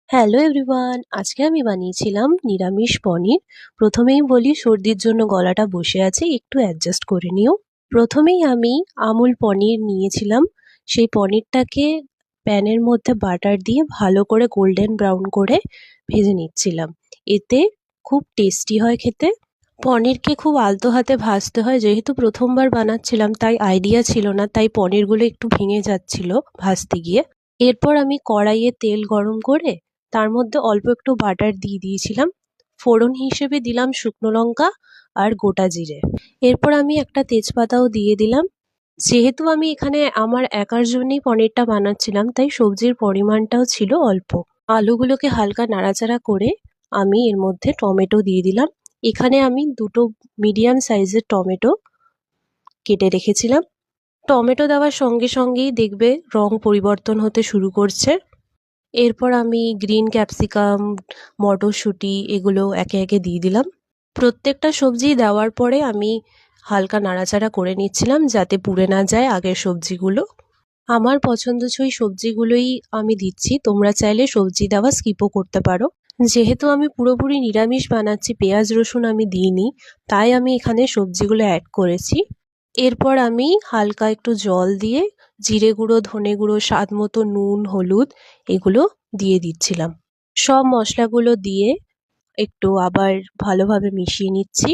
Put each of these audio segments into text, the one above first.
Hello everyone, আজকে আমি বানিয়েছিলাম নিরামিষ পনির। প্রথমেই বলি, সর্দির জন্য গলাটা বসে আছে, একটু অ্যাডজাস্ট করে নিও। প্রথমেই আমি আমুল পনির নিয়েছিলাম। সেই পনিরটাকে প্যানের মধ্যে বাটার দিয়ে ভালো করে গোল্ডেন ব্রাউন করে ভেজে নিচ্ছিলাম। এতে খুব টেস্টি হয় খেতে। পনিরকে খুব আলতো হাতে ভাজতে হয়, যেহেতু প্রথমবার বানাচ্ছিলাম তাই আইডিয়া ছিল না, তাই পনিরগুলো একটু ভেঙে যাচ্ছিল ভাজতে গিয়ে। এরপর আমি কড়াইয়ে তেল গরম করে তার মধ্যে অল্প একটু বাটার দিয়ে দিয়েছিলাম। ফোড়ন হিসেবে দিলাম শুকনো লঙ্কা আর গোটা জিরে। এরপর আমি একটা তেজপাতাও দিয়ে দিলাম। যেহেতু আমি এখানে আমার একার জন্যই পনিরটা বানাচ্ছিলাম, তাই সবজির পরিমাণটাও ছিল অল্প। আলুগুলোকে হালকা নাড়াচাড়া করে আমি এর মধ্যে টমেটো দিয়ে দিলাম। এখানে আমি দুটো মিডিয়াম সাইজের টমেটো কেটে রেখেছিলাম। টমেটো দেওয়ার সঙ্গে সঙ্গেই দেখবে রং পরিবর্তন হতে শুরু করছে। এরপর আমি গ্রিন ক্যাপসিকাম, মটরশুঁটি এগুলো একে একে দিয়ে দিলাম। প্রত্যেকটা সবজি দেওয়ার পরে আমি হালকা নাড়াচাড়া করে নিচ্ছিলাম যাতে পুড়ে না যায় আগের সবজিগুলো। আমার পছন্দসই সবজিগুলোই আমি দিচ্ছি, তোমরা চাইলে সবজি দেওয়া স্কিপও করতে পারো। যেহেতু আমি পুরোপুরি নিরামিষ বানাচ্ছি, পেঁয়াজ রসুন আমি দিইনি, তাই আমি এখানে সবজিগুলো অ্যাড করেছি। এরপর আমি হালকা একটু জল দিয়ে জিরে গুঁড়ো, ধনে গুঁড়ো, স্বাদ মতো নুন, হলুদ এগুলো দিয়ে দিচ্ছিলাম। সব মশলাগুলো দিয়ে একটু আবার ভালোভাবে মিশিয়ে নিচ্ছি,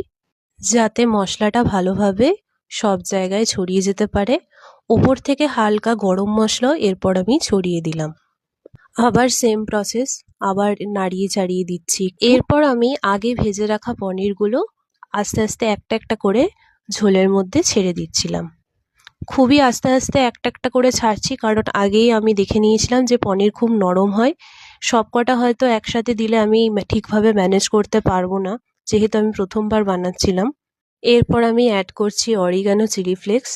যাতে মশলাটা ভালোভাবে সব জায়গায় ছড়িয়ে যেতে পারে। ওপর থেকে হালকা গরম মশলাও এরপর আমি ছড়িয়ে দিলাম। আবার সেম প্রসেস, আবার নাড়িয়ে চাড়িয়ে দিচ্ছি। এরপর আমি আগে ভেজে রাখা পনিরগুলো আস্তে আস্তে একটা একটা করে ঝোলের মধ্যে ছেড়ে দিচ্ছিলাম। খুবই আস্তে আস্তে একটা একটা করে ছাড়ছি, কারণ আগেই আমি দেখে নিয়েছিলাম যে পনির খুব নরম হয়। সবকটা হয়তো একসাথে দিলে আমি ঠিকভাবে ম্যানেজ করতে পারবো না, যেহেতু আমি প্রথমবার বানাচ্ছিলাম। এরপর আমি অ্যাড করছি অরিগানো চিলি ফ্লেক্স।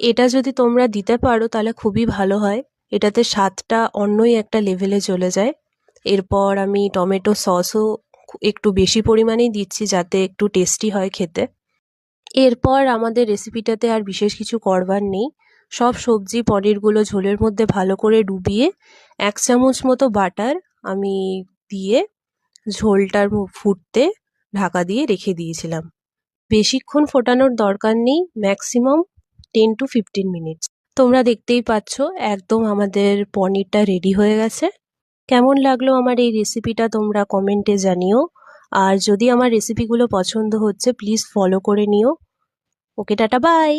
এটা যদি তোমরা দিতে পারো তাহলে খুবই ভালো হয়, এটাতে স্বাদটা অন্যই একটা লেভেলে চলে যায়। এরপর আমি টমেটো সসও একটু বেশি পরিমাণেই দিচ্ছি যাতে একটু টেস্টি হয় খেতে। এরপর আমাদের রেসিপিটাতে আর বিশেষ কিছু করবার নেই। সব সবজি পনিরগুলো ঝোলের মধ্যে ভালো করে ডুবিয়ে 1 চামচ মতো বাটার আমি দিয়ে ঝোলটার ফুটতে ঢাকা দিয়ে রেখে দিয়েছিলাম। বেশিক্ষণ ফোটানোর দরকার নেই, ম্যাক্সিমাম 10 to 15 মিনিটস। তোমরা দেখতেই পাচ্ছ একদম আমাদের পনিরটা রেডি হয়ে গেছে। কেমন লাগলো আমার এই রেসিপিটা তোমরা কমেন্টে জানিও। আর যদি আমার রেসিপিগুলো পছন্দ হচ্ছে প্লিজ ফলো করে নিও। ওকে, টাটা, বাই।